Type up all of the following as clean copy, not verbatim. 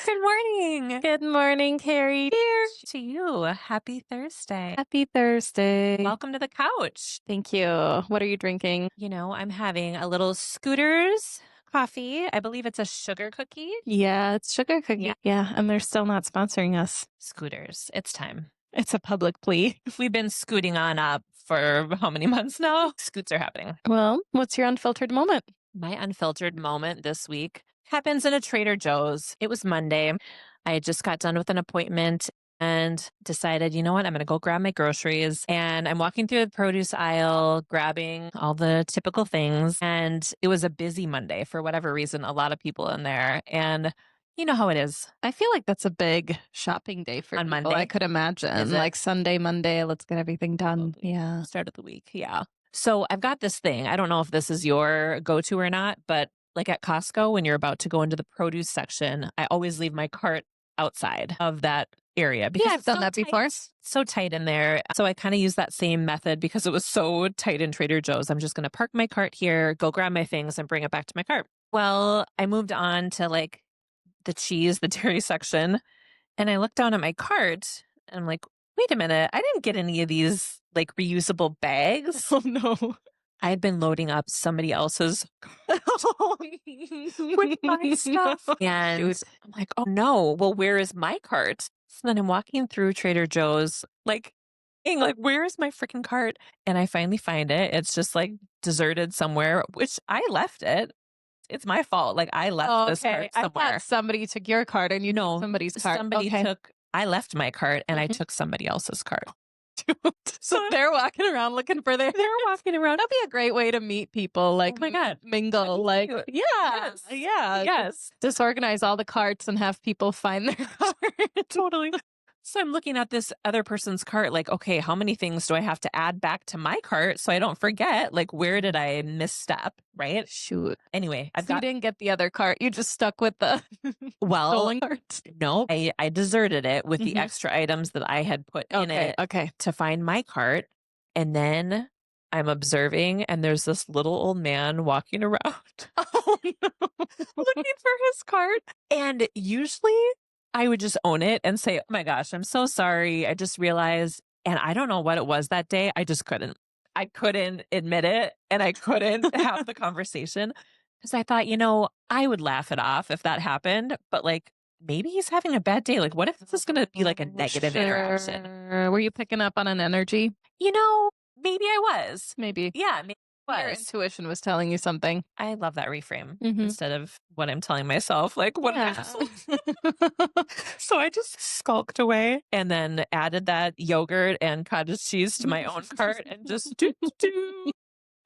Good morning. Good morning, Carrie. Cheers to you. Happy Thursday. Happy Thursday. Welcome to the couch. Thank you. What are you drinking? I'm having a little Scooters coffee. I believe it's a sugar cookie. Yeah, it's sugar cookie. Yeah. Yeah, and they're still not sponsoring us. Scooters. It's time. It's a public plea. We've been scooting on up for how many months now? Scoots are happening. Well, what's your unfiltered moment? My unfiltered moment this week happens in a Trader Joe's. It was Monday. I had just got done with an appointment and decided, you know what, I'm going to go grab my groceries. And I'm walking through the produce aisle, grabbing all the typical things. And it was a busy Monday for whatever reason, a lot of people in there. And you know how it is. I feel like that's a big shopping day for On people, Monday? I could imagine. Is it? Like Sunday, Monday, let's get everything done. Probably. Yeah. Start of the week. Yeah. So I've got this thing. I don't know if this is your go-to or not, but like at Costco, when you're about to go into the produce section, I always leave my cart outside of that area because Yeah, I've it's done so that tight. before. So tight in there. So I kind of use that same method because it was so tight in Trader Joe's. I'm just going to park my cart here, go grab my things and bring it back to my cart. Well, I moved on to like the cheese, the dairy section, and I looked down at my cart and I'm like, wait a minute, I didn't get any of these like reusable bags. Oh, no. I had been loading up somebody else's with my stuff. And Shoot. I'm like, oh no, well, where is my cart? So then I'm walking through Trader Joe's, like, being like, where is my freaking cart? And I finally find it. It's just like deserted somewhere, which I left it. It's my fault. Like I left this Okay, cart I somewhere. thought somebody took your cart and you No, took somebody's cart. Somebody Okay. I left my cart and I Mhm. took somebody else's cart. So they're walking around looking for their. They're walking around. That'd be a great way to meet people. Like, Oh my God. mingle. Like, cute. yeah, Yes. yeah. Yes. Disorganize all the carts and have people find their cart. Totally. So I'm looking at this other person's cart, like, okay, how many things do I have to add back to my cart so I don't forget? Like, where did I misstep? Right. Shoot. Anyway, I've So you got, didn't get the other cart. You just stuck with the well, stolen cart. no, I deserted it with the Mhm. extra items that I had put in Okay. it Okay. to find my cart. And then I'm observing, and there's this little old man walking around Oh, no. looking for his cart. And usually I would just own it and say, oh my gosh, I'm so sorry. I just realized, and I don't know what it was that day. I just couldn't. I couldn't admit it and I couldn't have the conversation because I thought, I would laugh it off if that happened. But like, maybe he's having a bad day. Like, what if this is going to be like a negative interaction? Sure. Were you picking up on an energy? Maybe I was. Maybe. Yeah, maybe I Your was. intuition was telling you something. I love that reframe Mhm. instead of what I'm telling myself. Like, what an Yeah. asshole. So I just skulked away and then added that yogurt and cottage cheese to my own cart and just do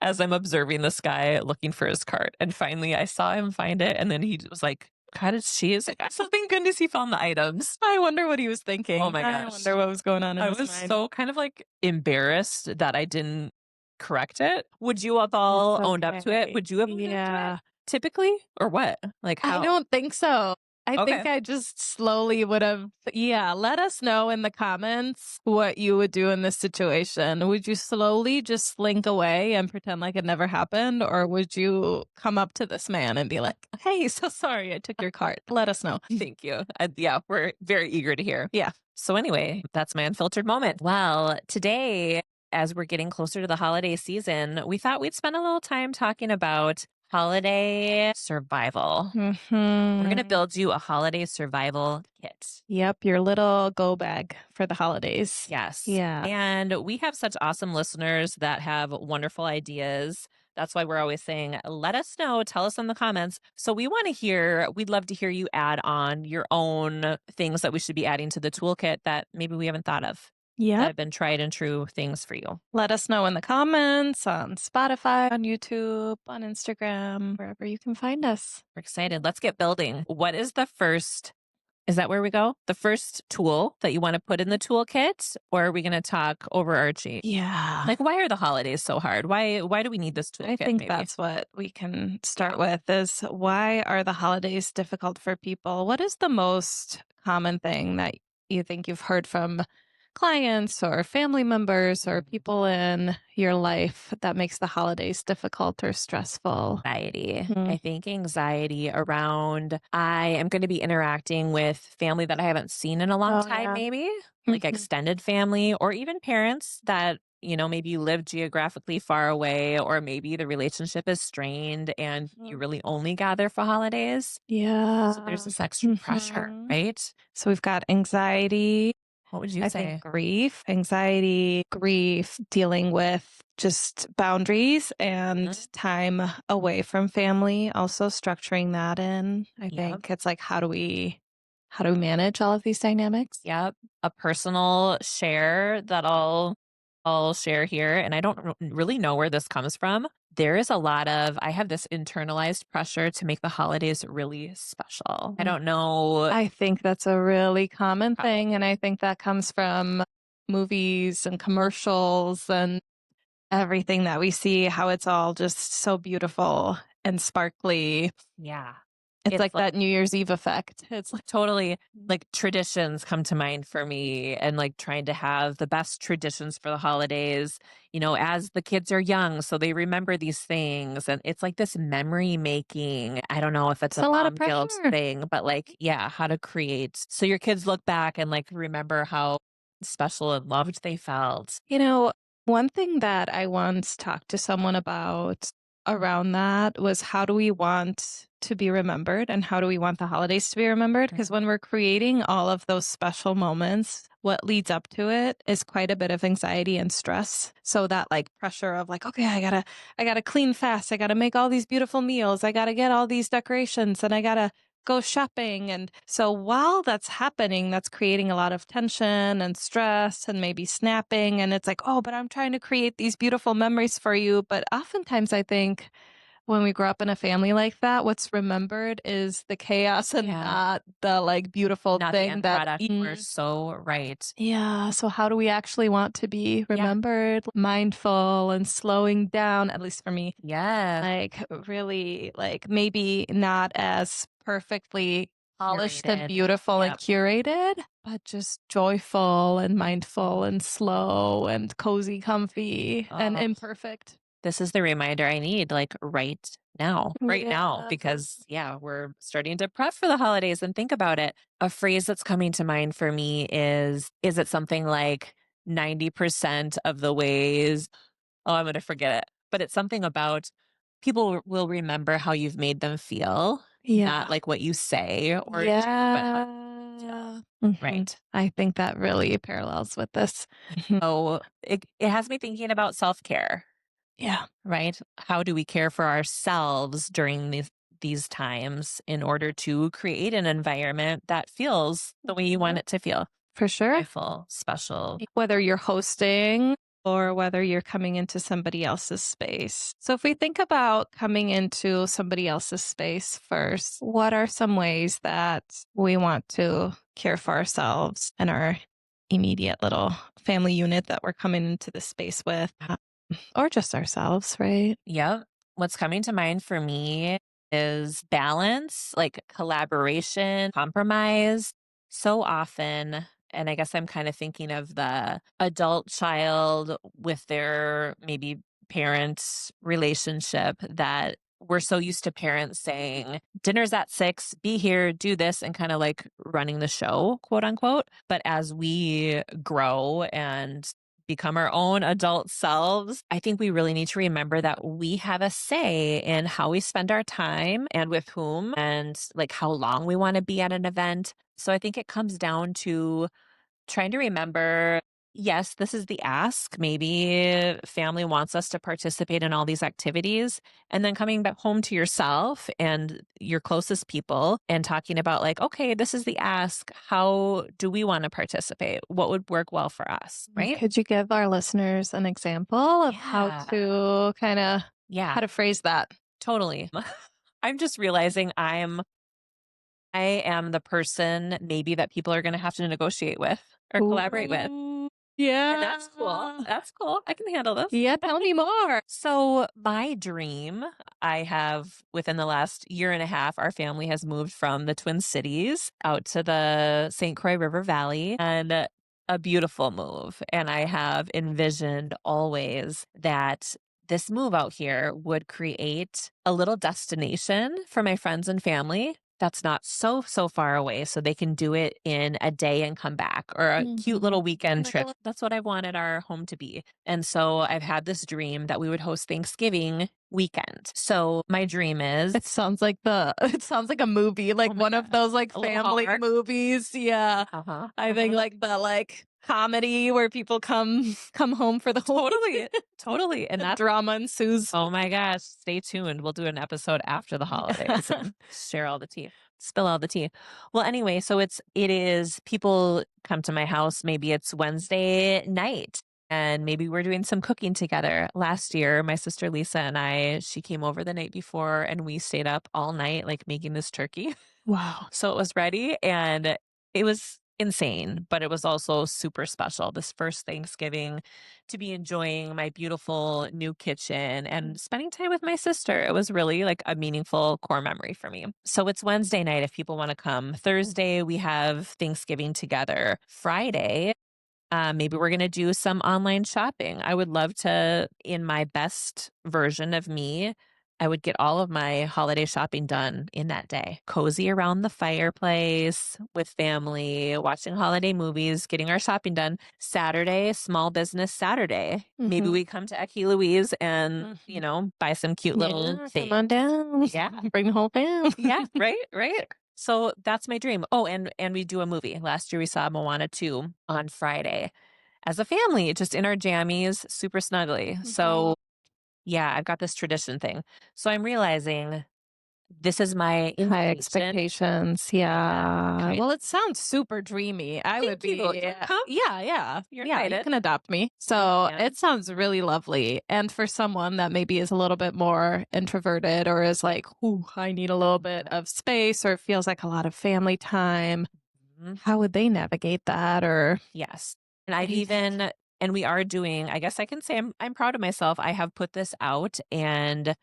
as I'm observing this guy looking for his cart. And finally I saw him find it. And then he was like, cottage cheese. Like, so thank goodness he found the items. I wonder what he was thinking. Oh my I gosh. wonder what was going on in I his was mind. so kind of like embarrassed that I didn't correct it. Would you have all owned up to it? okay. Would you have owned up to Yeah. it? Typically? Or what? Like how? I don't think so. I think Okay. I just slowly would have. Yeah, let us know in the comments what you would do in this situation. Would you slowly just slink away and pretend like it never happened? Or would you come up to this man and be like, hey, so sorry I took your cart? Let us know. Thank you. Yeah, we're very eager to hear. Yeah. So anyway, that's my unfiltered moment. Well, today, as we're getting closer to the holiday season, we thought we'd spend a little time talking about holiday survival. We're going to build you a holiday survival kit. Yep, your little go bag for the holidays. Yes. Yeah. And we have such awesome listeners that have wonderful ideas. That's why we're always saying, let us know, tell us in the comments. So we'd love to hear you add on your own things that we should be adding to the toolkit that maybe we haven't thought of. That Yep. have been tried and true things for you. Let us know in the comments on Spotify, on YouTube, on Instagram, wherever you can find us. We're excited. Let's get building. What is the first? Is that where we go? The first tool that you want to put in the toolkit? Or are we going to talk overarching? Yeah. Like, why are the holidays so hard? Why do we need this toolkit? I think maybe? that's what we can start with is why are the holidays difficult for people? What is the most common thing that you think you've heard from clients or family members or people in your life that makes the holidays difficult or stressful? Anxiety. Mm. I think anxiety around I am going to be interacting with family that I haven't seen in a long Oh, time, yeah. maybe like Mhm. extended family or even parents that, maybe you live geographically far away, or maybe the relationship is strained and you Mhm. really only gather for holidays. So there's Yeah. this extra pressure, Mhm. right? So we've got anxiety, What would you I think say? grief, anxiety, grief, dealing with just boundaries and Mhm. time away from family, also structuring that in. I Yep. think it's like how do we manage all of these dynamics? Yep. A personal share that I'll share here, and I don't really know where this comes from. There is a lot of I have this internalized pressure to make the holidays really special. I Mm. don't know. I think that's a really common thing, and Probably. I think that comes from movies and commercials and everything that we see, how it's all just so beautiful and sparkly. Yeah. It's It's like that New Year's Eve effect. It's like totally, like, traditions come to mind for me and, like, trying to have the best traditions for the holidays, as the kids are young, so they remember these things, and it's like this memory making. I don't know if it's it's a a lot of mom guilt pressure. thing, but, like, yeah, how to create so your kids look back and, like, remember how special and loved they felt. You know, one thing that I once talked to someone about around that was how do we want to be remembered and how do we want the holidays to be remembered? Because Mhm. when we're creating all of those special moments, what leads up to it is quite a bit of anxiety and stress. So that like pressure of like, okay, I gotta clean fast. I gotta make all these beautiful meals. I gotta get all these decorations and I gotta go shopping. And so while that's happening, that's creating a lot of tension and stress and maybe snapping. And it's like, oh, but I'm trying to create these beautiful memories for you. But oftentimes, I think when we grow up in a family like that, what's remembered is the chaos and Yeah, not the like beautiful not the thing end that. product. You are so right. Yeah. So, how do we actually want to be Yeah. remembered? Mindful and slowing down, at least for me, Yes. like, really, like, maybe not as perfectly polished and Curated. beautiful and Yep. curated, but just joyful and mindful and slow and cozy, comfy and Oh. imperfect. This is the reminder I need, like, right now, Yeah. because, yeah, we're starting to prep for the holidays and think about it. A phrase that's coming to mind for me is it something like 90% of the ways I'm gonna forget it, but it's something about people will remember how you've made them feel, not Yeah. like what you say or do, but how you feel. Yeah. Mhm. Right. I think that really parallels with this. Mhm. So it has me thinking about self-care. Yeah. Right? How do we care for ourselves during these times in order to create an environment that feels the way you want Mhm. it to feel? For sure. Joyful, special. Whether you're hosting or whether you're coming into somebody else's space. So, if we think about coming into somebody else's space first, what are some ways that we want to care for ourselves and our immediate little family unit that we're coming into the space with, or just ourselves, right? Yep. What's coming to mind for me is balance, like collaboration, compromise. So often, and I guess I'm kind of thinking of the adult child with their maybe parent relationship, that we're so used to parents saying, dinner's at 6, be here, do this, and kind of like running the show, quote unquote. But as we grow and become our own adult selves, I think we really need to remember that we have a say in how we spend our time and with whom and like how long we want to be at an event. So I think it comes down to trying to remember, yes, this is the ask. Maybe family wants us to participate in all these activities. And then coming back home to yourself and your closest people and talking about, like, okay, this is the ask. How do we want to participate? What would work well for us? Right? Could you give our listeners an example of how Yeah. to kind of Yeah, how to phrase that? totally. I'm just realizing I am the person maybe that people are going to have to negotiate with or collaborate with. Ooh, And that's cool. yeah. That's cool. I can handle this. Yeah, tell me more. So, my dream, I have within the last year and a half, our family has moved from the Twin Cities out to the St. Croix River Valley. And a beautiful move. And I have envisioned always that this move out here would create a little destination for my friends and family that's not so far away so they can do it in a day and come back, or a cute Mhm. little weekend trip. That's what I wanted our home to be. And so I've had this dream that we would host Thanksgiving weekend. So my dream is, It sounds like it sounds like a movie, like oh my one of God, those like a little family Hallmark. movies. Yeah. Uh-huh. I think like the like comedy where people come home for the whole Totally. Totally. And that's, drama ensues. oh my gosh, stay tuned. We'll do an episode after the holidays and share all the tea, spill all the tea. Well, anyway, so it is people come to my house. Maybe it's Wednesday night and maybe we're doing some cooking together. Last year, my sister Lisa and she came over the night before and we stayed up all night, like making this turkey. Wow. So it was ready and it was insane, but it was also super special. This first Thanksgiving to be enjoying my beautiful new kitchen and spending time with my sister. It was really like a meaningful core memory for me. So it's Wednesday night if people want to come. Thursday, we have Thanksgiving together. Friday, maybe we're going to do some online shopping. I would love to, in my best version of me, I would get all of my holiday shopping done in that day. Cozy around the fireplace with family, watching holiday movies, getting our shopping done. Saturday, small business Saturday. Maybe Mhm. we come to Ecky Louise and, Mhm. buy some cute little Yeah, come things. on down. Yeah. Bring the whole fam. Yeah, right, right. So that's my dream. Oh, and we do a movie. Last year we saw Moana 2 on Friday as a family, just in our jammies, super snuggly. Mhm. So yeah, I've got this tradition thing. So I'm realizing this is my High invitation. expectations. Yeah, Yeah. kind Well, it sounds super dreamy. I would Thank you. You be, wanna come? yeah, yeah. You're Yeah, you invited. can adopt me. You So can. it sounds really lovely. And for someone that maybe is a little bit more introverted or is like, ooh, I need a little bit of space or it feels like a lot of family time, Mhm. how would they navigate that? Or Yes. And what I've do you think? even and we are doing, I guess I can say I'm proud of myself. I have put this out and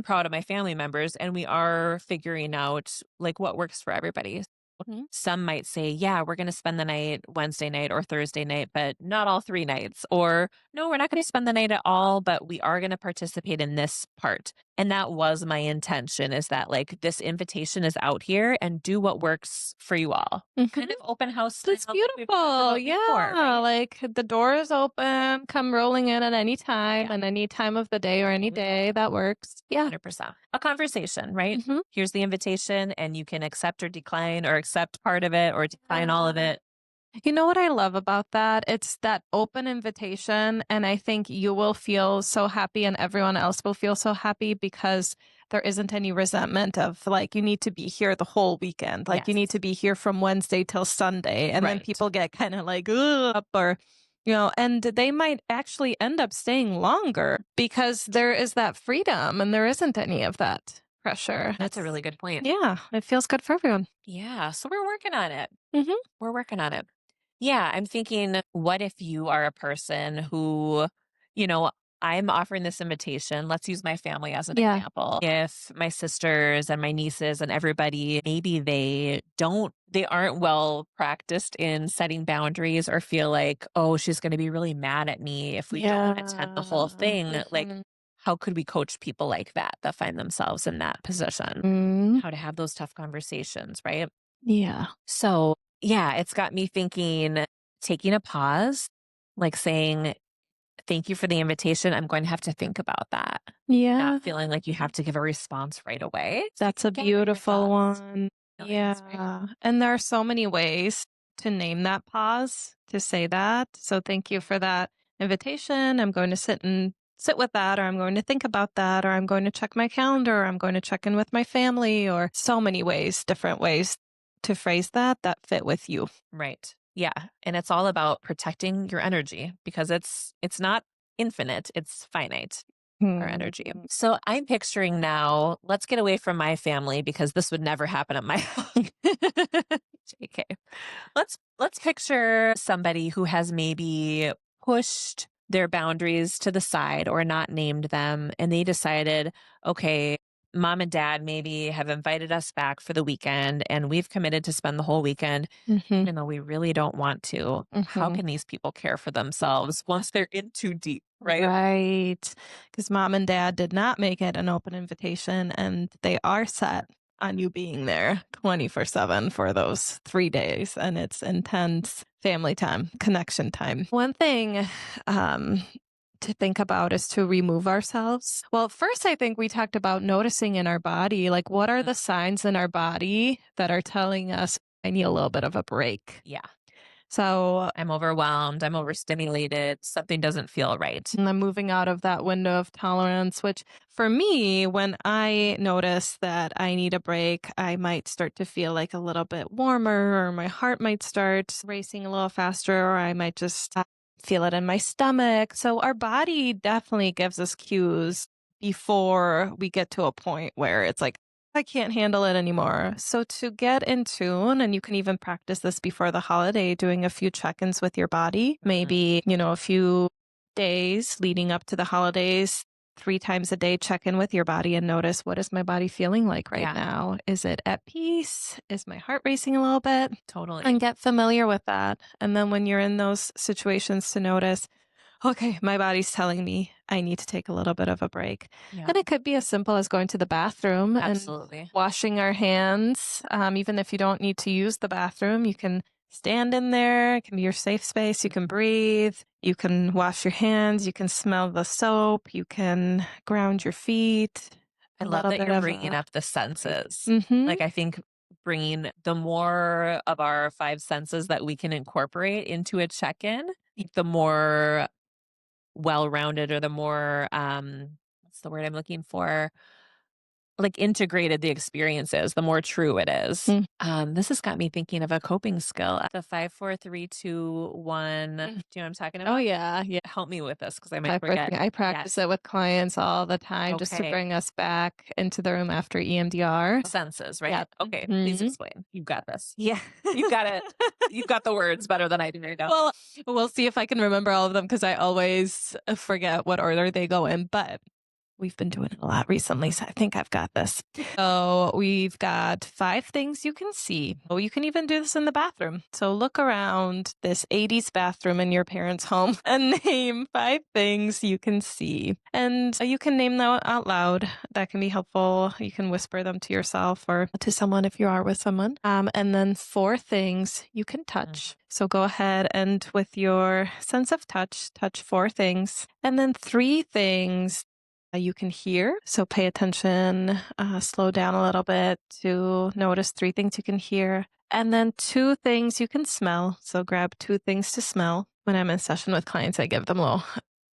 proud of my family members, and we are figuring out like what works for everybody. Mhm. Some might say, yeah, we're going to spend the night Wednesday night or Thursday night, but not all 3 nights. Or no, we're not going to spend the night at all, but we are going to participate in this part. And that was my intention, is that like this invitation is out here and do what works for you all. Kind Mhm. of open house That's style like we've talked beautiful. about before, Yeah. right? Like the door is open, come rolling in at any time Yeah. and any time of the day or any day. That works. Yeah. 100%. A conversation, right? Mhm. Here's the invitation, and you can accept or decline, or accept part of it or decline all of it. You know what I love about that? It's that open invitation. And I think you will feel so happy, and everyone else will feel so happy because there isn't any resentment of like, you need to be here the whole weekend. Like, you Yes. need to be here from Wednesday till Sunday. And then Right. people get kind of like, ugh, or, and they might actually end up staying longer because there is that freedom and there isn't any of that pressure. That's a really good point. Yeah, it feels good for everyone. Yeah. So we're working on it. Hmm. We're working on it. Yeah, I'm thinking, what if you are a person who, you know, I'm offering this invitation. Let's use my family as an Yeah. example. If my sisters and my nieces and everybody, maybe they aren't well practiced in setting boundaries, or feel like, oh, she's going to be really mad at me if we don't attend the whole Yeah. thing. Like, how could we coach people like that find themselves in that position? Mhm. How to have those tough conversations, right? Yeah. So, yeah, it's got me thinking, taking a pause, like saying, thank you for the invitation. I'm going to have to think about that. Yeah. Not feeling like you have to give a response right away. That's a Gather your beautiful thoughts, one. feelings, right? Yeah. And there are so many ways to name that pause, to say that. So thank you for that invitation. I'm going to sit with that, or I'm going to think about that, or I'm going to check my calendar, or I'm going to check in with my family, or so many ways, different ways to phrase that fit with you. Right. Yeah. And it's all about protecting your energy, because it's not infinite, it's finite. Our Hmm. energy. So I'm picturing now, let's get away from my family because this would never happen at my house. JK. Let's picture somebody who has maybe pushed their boundaries to the side or not named them, and they decided, okay, mom and dad maybe have invited us back for the weekend and we've committed to spend the whole weekend, Mhm. even though we really don't want to. How Mhm. can these people care for themselves once they're in too deep, right? Right. Because mom and dad did not make it an open invitation, and they are set on you being there 24/7 for those 3 days, and it's intense family time, connection time. One thing, um, to think about is to remove ourselves. Well, first, I think we talked about noticing in our body, like, what are Mm, the signs in our body that are telling us, "I need a little bit of a break?" yeah. So I'm overwhelmed. I'm overstimulated. Something doesn't feel right. and I'm moving out of that window of tolerance, which for me, when I notice that I need a break, I might start to feel like a little bit warmer, or my heart might start racing a little faster, or I might just feel it in my stomach. So our body definitely gives us cues before we get to a point where it's like, I can't handle it anymore. So to get in tune, and you can even practice this before the holiday, doing a few check ins with your body, Mhm. maybe, a few days leading up to the holidays, 3 times a day, check in with your body and notice, what is my body feeling like right Yeah, now? Is it at peace? Is my heart racing a little bit? totally. And get familiar with that. And then when you're in those situations, to notice, okay, my body's telling me I need to take a little bit of a break. Yeah, And it could be as simple as going to the bathroom and absolutely. washing our hands. Even if you don't need to use the bathroom, you can stand in there. It can be your safe space. You can breathe. You can wash your hands. You can smell the soap. You can ground your feet. I A love little that bit you're of bringing a up the break. senses. Mm-hmm. Like, I think bringing the more of our 5 senses that we can incorporate into a check-in, the more well-rounded or the more, what's the word I'm looking for? Like, integrated the experience is, the more true it is. This has got me thinking of a coping skill. The 5, 4, 3, 2, 1. Do you Mm. know what I'm talking Oh, about? yeah. Yeah. Help me with this because I might 5, 4, forget. 3. I practice Yes. it with clients all the time just to Okay. bring us back into the room after EMDR. Senses, Yeah. right? Okay, please Mhm. explain. You've got this. Yeah. You've got it. You've got the words better than I do right now. Well, we'll see if I can remember all of them because I always forget what order they go in, but we've been doing it a lot recently, so I think I've got this. So we've got 5 things you can see. Oh, you can even do this in the bathroom. So look around this 80s bathroom in your parents' home and name 5 things you can see. And you can name them out loud. That can be helpful. You can whisper them to yourself or to someone if you are with someone. And then 4 things you can Mm, touch. So go ahead and with your sense of touch 4 things. And then 3 things you can hear. So pay attention, slow down a little bit to notice 3 things you can hear. And then 2 things you can smell. So grab 2 things to smell. When I'm in session with clients, I give them a little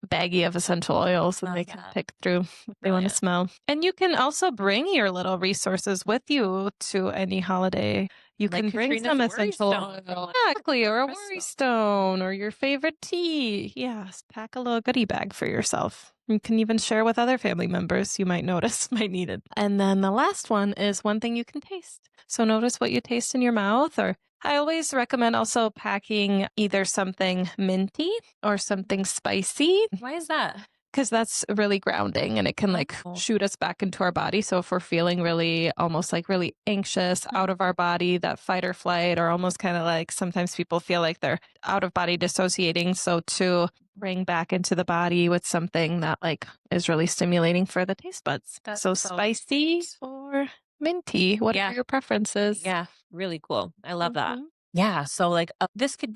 baggie of essential oils and love they can that. pick through what they want to Brilliant. smell. And you can also bring your little resources with you to any holiday. You Like can bring Katrina's some worry essential stone from oil. last Exactly, or a worry Christmas. stone or your favorite tea. Yes, pack a little goodie bag for yourself. You can even share with other family members you might notice might need it. And then the last one is one thing you can taste. So notice what you taste in your mouth, or I always recommend also packing either something minty or something spicy Why is that? because that's really grounding and it can like Oh, shoot us back into our body. So if we're feeling really almost like really anxious, out of our body, that fight or flight, or almost kind of like sometimes people feel like they're out of body dissociating. So to bring back into the body with something that like is really stimulating for the taste buds. that's So so spicy sweet. or minty, whatever Yeah, your preference is. yeah, really cool. I love that. Mhm. Yeah, so, like, this could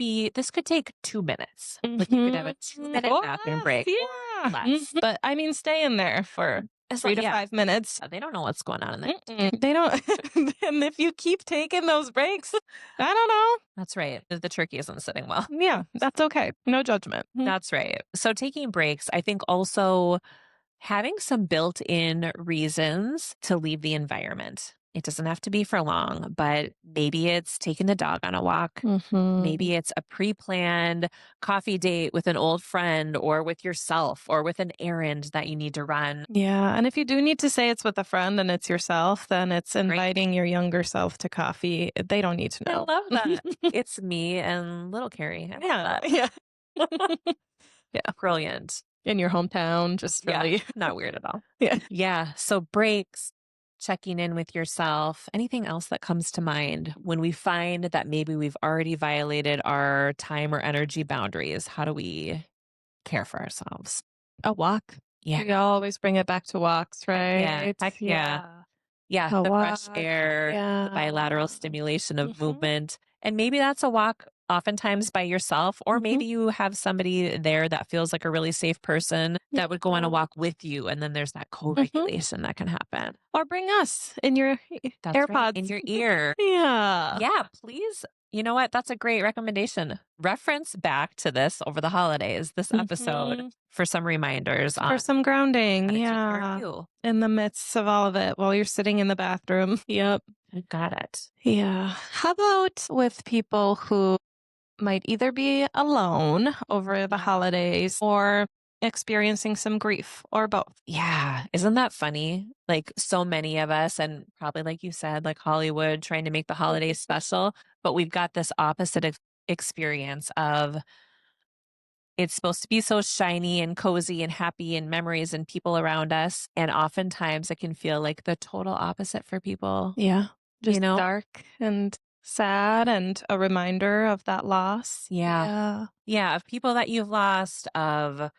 take 2 minutes. Like, you could have a Mhm. 2-minute Or bathroom less, break or yeah. less. But I mean, stay in there for As long 3 to yeah, 5 minutes. they don't know what's going on in there. They don't and if you keep taking those breaks, I don't know. That's right. The turkey isn't sitting well. Yeah, that's okay. No judgment. That's right. So taking breaks, I think also having some built-in reasons to leave the environment. It doesn't have to be for long, but maybe it's taking the dog on a walk. Mhm. Maybe it's a pre-planned coffee date with an old friend or with yourself or with an errand that you need to run. Yeah, and if you do need to say it's with a friend and it's yourself, then it's Right? inviting your younger self to coffee. They don't need to I know. love that. It's me and little Carrie. I love Yeah, that. yeah. Yeah, Brilliant. in your hometown, just Yeah. really Not weird at all. yeah. Yeah. So breaks. checking in with yourself, anything else that comes to mind when we find that maybe we've already violated our time or energy boundaries? How do we care for ourselves? A walk. Yeah. We always bring it back to walks, Heck yeah. right? Heck yeah. Yeah. Yeah. A The fresh walk. air, the bilateral Yeah. stimulation of Mhm. movement. And maybe that's a walk oftentimes by yourself, or Mhm. maybe you have somebody there that feels like a really safe person that would go on a Yeah. walk with you. And then there's that co Mhm. regulation that can happen. Or bring us in your That's right. In AirPods. your ear. Yeah. Yeah, please. You know what? That's a great recommendation. Reference back to this over the holidays, this episode, Mhm. for some reminders For on some grounding, how to take care of yeah. you. In the midst of all of it while you're sitting in the bathroom. Yep. You got it. Yeah. How about with people who might either be alone over the Mhm. holidays or experiencing some grief or both? Yeah. Isn't that funny? Like so many of us, and probably like you said, like Hollywood trying to make the holidays special, but we've got this opposite experience of it's supposed to be so shiny and cozy and happy and memories and people around us. And oftentimes it can feel like the total opposite for people, Yeah. you Just know? dark and sad and a reminder of that loss. Yeah. Yeah. Yeah. Of people that you've lost, of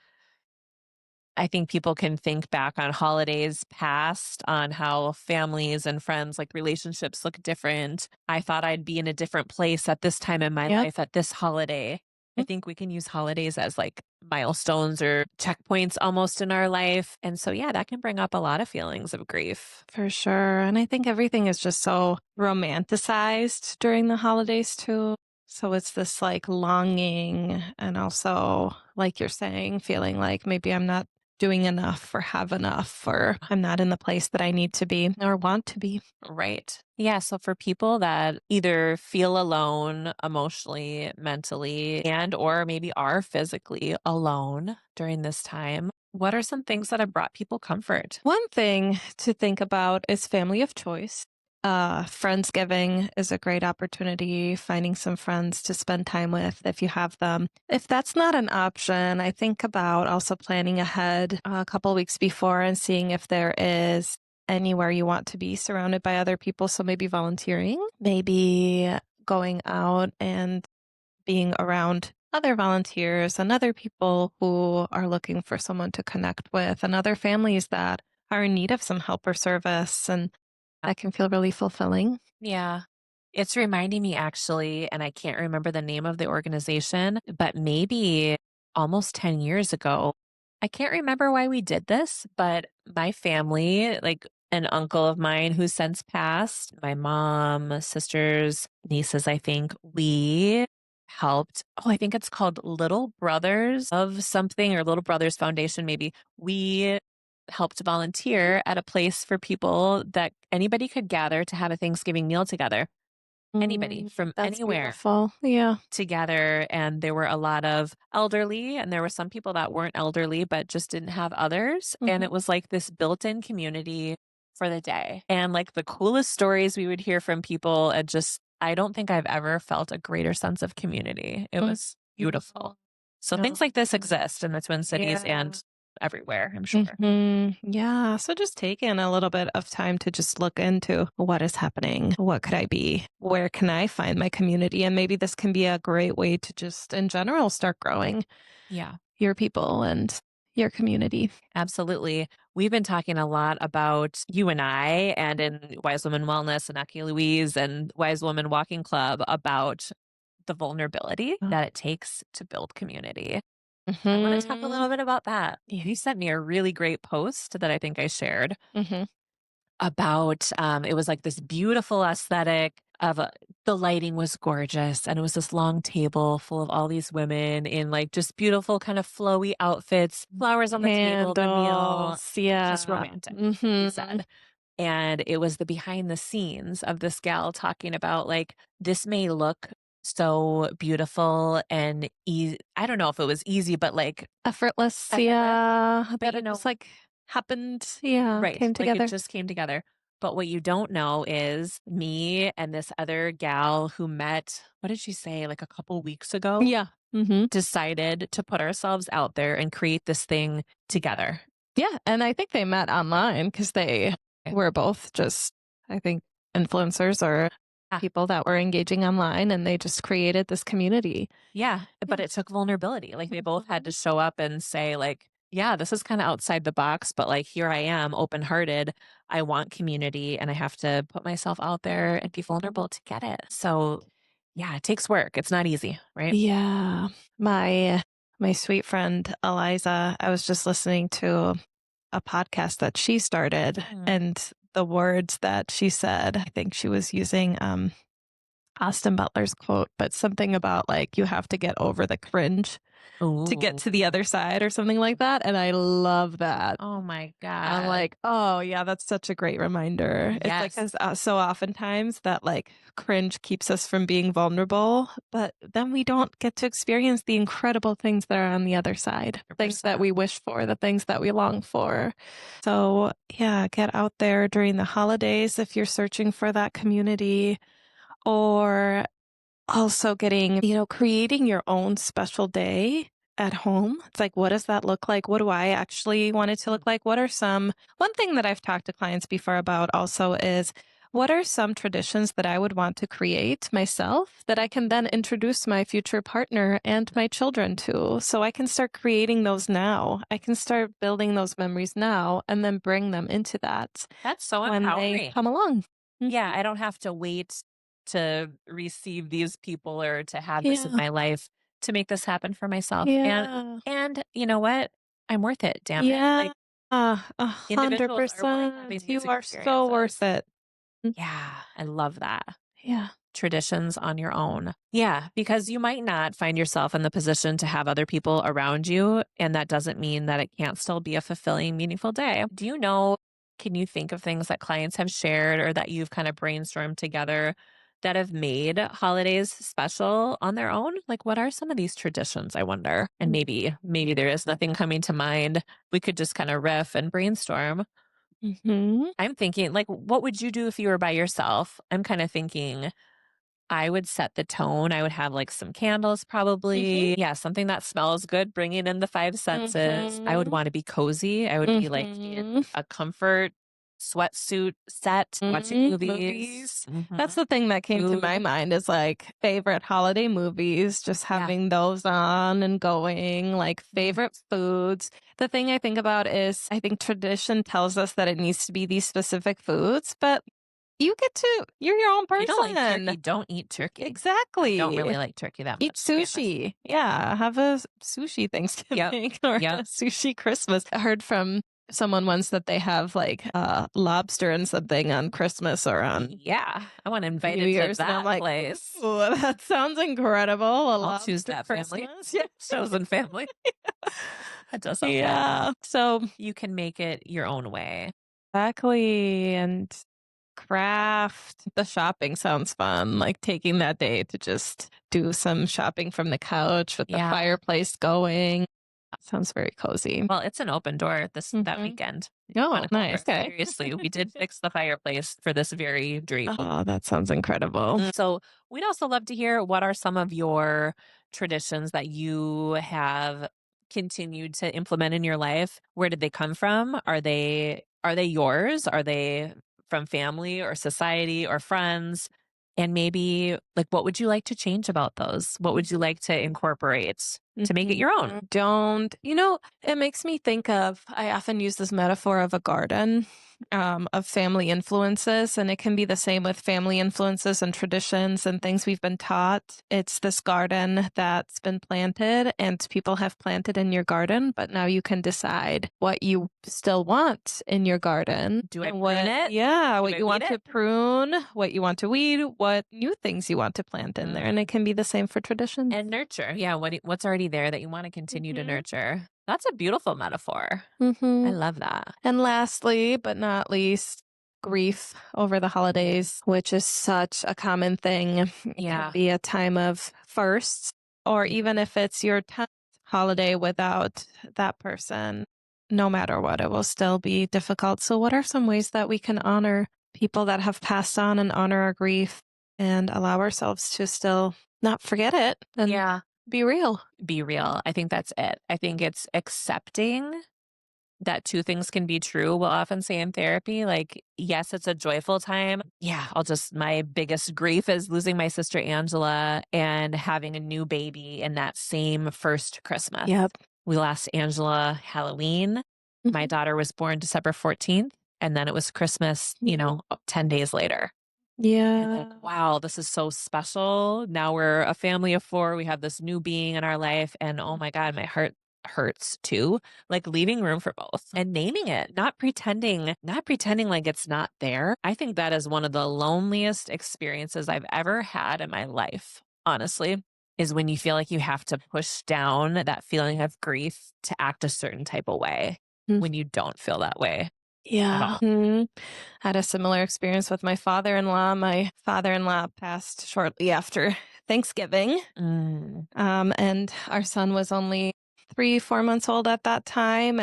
I think people can think back on holidays past on how families and friends, like relationships look different. I thought I'd be in a different place at this time in my Yep. life at this holiday. I think we can use holidays as like milestones or checkpoints almost in our life. And so, yeah, that can bring up a lot of feelings of grief. For sure. And I think everything is just so romanticized during the holidays too. So it's this like longing and also, like you're saying, feeling like maybe I'm not doing enough or have enough or I'm not in the place that I need to be or want to be. Right. Yeah. So for people that either feel alone emotionally, mentally, and or maybe are physically alone during this time, what are some things that have brought people comfort? One thing to think about is family of choice. Friendsgiving is a great opportunity, finding some friends to spend time with if you have them. If that's not an option, I think about also planning ahead a couple weeks before and seeing if there is anywhere you want to be surrounded by other people. So maybe volunteering, maybe going out and being around other volunteers and other people who are looking for someone to connect with and other families that are in need of some help or service. And that can feel really fulfilling. Yeah. It's reminding me actually, and I can't remember the name of the organization, but maybe almost 10 years ago, I can't remember why we did this, but my family, like an uncle of mine who's since passed, my mom, sisters, nieces, I think, we helped. Oh, I think it's called Little Brothers of something or Little Brothers Foundation, maybe. We helped volunteer at a place for people that anybody could gather to have a Thanksgiving meal together. Anybody from That's anywhere beautiful. Yeah. together. And there were a lot of elderly, and there were some people that weren't elderly, but just didn't have others. And Mhm. it was like this built in community for the day. And like the coolest stories we would hear from people, and just, I don't think I've ever felt a greater sense of community. It Mhm. was beautiful. So No. things like this exist in the Twin Cities Yeah. and everywhere, I'm sure. Yeah. So just taking a little bit of time to just look into what is happening. What could I be? Where can I find my community? And maybe this can be a great way to just, in general, start growing Yeah. your people and your community. Absolutely. We've been talking a lot about you and I, and in Wise Woman Wellness and Aki Louise and Wise Woman Walking Club, about the vulnerability that it takes to build community. I want to talk a Mm-hmm. little bit about that. Yeah. You sent me a really great post that I think I shared Mm-hmm. about it was like this beautiful aesthetic of the lighting was gorgeous, and it was this long table full of all these women in like just beautiful kind of flowy outfits, flowers on the table, the meal, Candles. just Yeah. romantic, you Mm-hmm. said. And it was the behind the scenes of this gal talking about like, this may look so beautiful and easy. I don't know if it was easy, but like Effortless. effortless. Yeah. But That you it just know, like happened. Yeah. right. Came Like it together. just came together. But what you don't know is me and this other gal who met, what did she say, like a couple weeks ago, Yeah. Mm-hmm. decided to put ourselves out there and create this thing together. Yeah. And I think they met online because they we're both just, I think, influencers or Ah, people that were engaging online and they just created this community. yeah, but Yeah. it took vulnerability. Like they both had to Mhm. show up and say like, yeah, this is kind of outside the box, but like here I am, open-hearted. I want community and I have to put myself out there and be vulnerable to get it. So, yeah, it takes work. It's not easy, right? Yeah. My sweet friend Eliza, I was just listening to a podcast that she started Mm. and the words that she said, I think she was using Austin Butler's quote, but something about like you have to get over the cringe to get Ooh. to the other side or something like that. And I love that. Oh my I'm God. like, oh yeah, that's such a great reminder. It's like, Yes, cause so oftentimes that like cringe keeps us from being vulnerable, but then we don't get to experience the incredible things that are on the other side, things that 100%. we wish for, the things that we long for. So yeah, get out there during the holidays if you're searching for that community or also getting, creating your own special day at home. It's like, what does that look like? What do I actually want it to look like? One thing that I've talked to clients before about also is what are some traditions that I would want to create myself that I can then introduce my future partner and my children to? So I can start creating those now. I can start building those memories now and then bring them into that That's so when they empowering. come along. Mhm. Yeah, I don't have to wait to receive these people or to have this in Yeah. my life to make this happen for myself. Yeah. And you know what? I'm worth it, damn it. Yeah, Like individuals are worth having 100%. these You are so worth experiences. it. Mm, Yeah, I love that. yeah. Traditions on your own. Yeah, because you might not find yourself in the position to have other people around you. And that doesn't mean that it can't still be a fulfilling, meaningful day. Do you know, can you think of things that clients have shared or that you've kind of brainstormed together that have made holidays special on their own? Like what are some of these traditions, I wonder? And maybe there is nothing coming to mind. We could just kind of riff and brainstorm. Mhm. I'm thinking like what would you do if you were by yourself? I'm kind of thinking I would set the tone. I would have like some candles Mhm. probably. Yeah, something that smells good, bringing in the five senses. I would Mhm. want to be cozy. I would be like in Mhm. a comfort sweatsuit set, watching Mhm. movies, Movies. That's the thing that came to my food. mind is like favorite holiday movies, just Yeah. having those on and going, like Mhm. favorite foods. The thing I think about is I think tradition tells us that it needs to be these specific foods, but you're your own If you don't like turkey, person. don't eat turkey. I don't really Exactly. like turkey that Eat much, to be honest. sushi. Yeah, have a sushi Yep. Thanksgiving or a Yep. sushi Christmas. I heard from someone once that they have like lobster and something on Christmas or on Yeah. I want New invited to Year's, and I'm that like, place. ooh, that sounds incredible. A I'll choose lobster that family. Christmas. Yeah. Chosen family. That does sound good. Yeah. So You can make it your own way. exactly. And craft. The shopping sounds fun. Like taking that day to just do some shopping from the couch with the Yeah. fireplace going. Sounds very cozy. Well, it's an open door that Mhm. weekend. If you Oh, wanna go over. nice. Okay. Seriously, we did fix the fireplace for this very dream. Oh, that sounds incredible. So, we'd also love to hear what are some of your traditions that you have continued to implement in your life? Where did they come from? Are they yours? Are they from family or society or friends? And maybe like what would you like to change about those? What would you like to incorporate to make it Mhm. your own? Don't, it makes me think of, I often use this metaphor of a garden, of family influences, and it can be the same with family influences and traditions and things we've been taught. It's this garden that's been planted and people have planted in your garden, but now you can decide what you still want in your garden Do I and prune it? Do what I you weed want to it? prune, what you want to weed, what new things you want to plant in there. And it can be the same for traditions. And nurture. Yeah, what's already there that you wanna continue to Mhm. nurture. That's a beautiful metaphor. I Mhm. love that. And lastly, but not least, grief over the holidays, which is such a common thing. It can Yeah. be a time of firsts, or Mm. even if it's your 10th holiday without that person, no matter what, it will still be difficult. So, what are some ways that we can honor people that have passed on and honor our grief and allow ourselves to still not forget it and Yeah. be real? Be real. I think that's it. I think it's accepting that two things can be true. We'll often say in therapy, like, yes, it's a joyful time. Yeah, my biggest grief is losing my sister Angela and having a new baby in that same first Christmas. Yep. We lost Angela Halloween. My Mhm. daughter was born December 14th, and then it was Christmas, Yeah. 10 days later. And Yeah. like, wow, this is so special. Now we're a family of four. We have this new being in our life. And oh my God, my heart hurts too. Like leaving room for both and naming it, not pretending like it's not there. I think that is one of the loneliest experiences I've ever had in my life, honestly, is when you feel like you have to push down that feeling of grief to act a certain type of way Mm. when you don't feel that way at Yeah. all. Had a similar experience with my father-in-law. My father-in-law passed shortly after Thanksgiving. Mm, And our son was only 3, 4 months old at that time,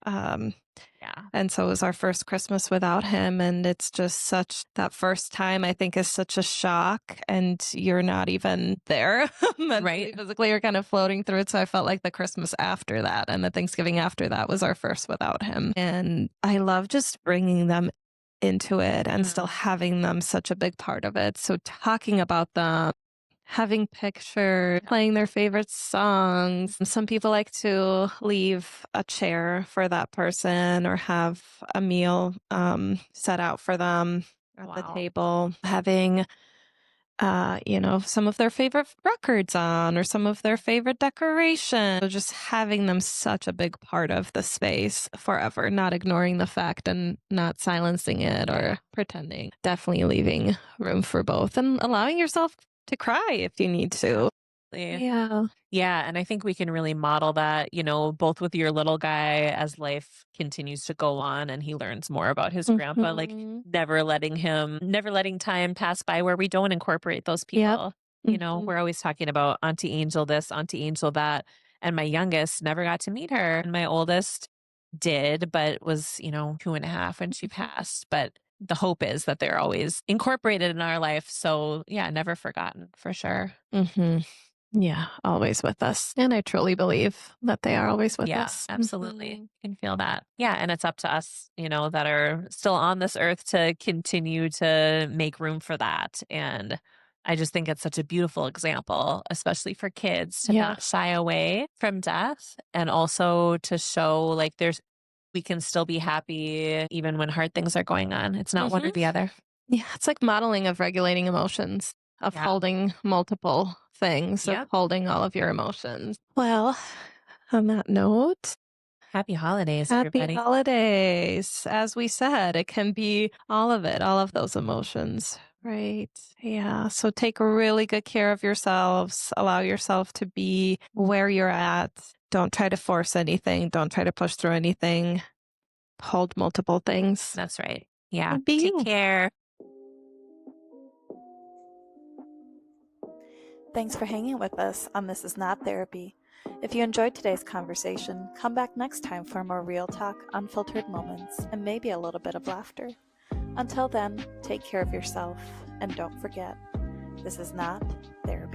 um, yeah. and so it was our first Christmas without him, and it's just such that first time I think is such a shock, and you're not even there mentally, Right. physically, you're kind of floating through it, so I felt like the Christmas after that and the Thanksgiving after that was our first without him, and I love just bringing them into it and still Mm. having them such a big part of it, so talking about them, having pictures, playing their favorite songs. Some people like to leave a chair for that person or have a meal set out for them at the Wow. table, having some of their favorite records on or some of their favorite decoration. So just having them such a big part of the space forever, not ignoring the fact and not silencing it Yeah. or pretending. Definitely leaving room for both and allowing yourself to cry if you need to. Absolutely. Yeah. Yeah, and I think we can really model that, both with your little guy as life continues to go on and he learns more about his grandpa, like Mhm. never letting time pass by where we don't incorporate those Yep. people. Mhm. We're always talking about Auntie Angel this, Auntie Angel that. And my youngest never got to meet her. And my oldest did, but was, 2.5 when she passed. But the hope is that they're always incorporated in our life. So yeah, never forgotten for sure. Mhm. Yeah, always with us. And I truly believe that they are always with Yeah, us. absolutely. Mhm. Can feel that. Yeah, and it's up to us, that are still on this earth to continue to make room for that. And I just think it's such a beautiful example, especially for kids to Yeah. not shy away from death and also to show like we can still be happy even when hard things are going on. It's not one or Mhm. the other. Yeah, it's like modeling of regulating emotions, of Yeah. holding multiple things, of Yep. holding all of your emotions. Well, on that note, Happy holidays, happy everybody. holidays. As we said, it can be all of it, all of those emotions. Right. Yeah. So take really good care of yourselves. Allow yourself to be where you're at. Don't try to force anything. Don't try to push through anything. Hold multiple things. That's right. Yeah. And be Take you. care. Thanks for hanging with us on This Is Not Therapy. If you enjoyed today's conversation, come back next time for more real talk, unfiltered moments, and maybe a little bit of laughter. Until then, take care of yourself, and don't forget, this is not therapy.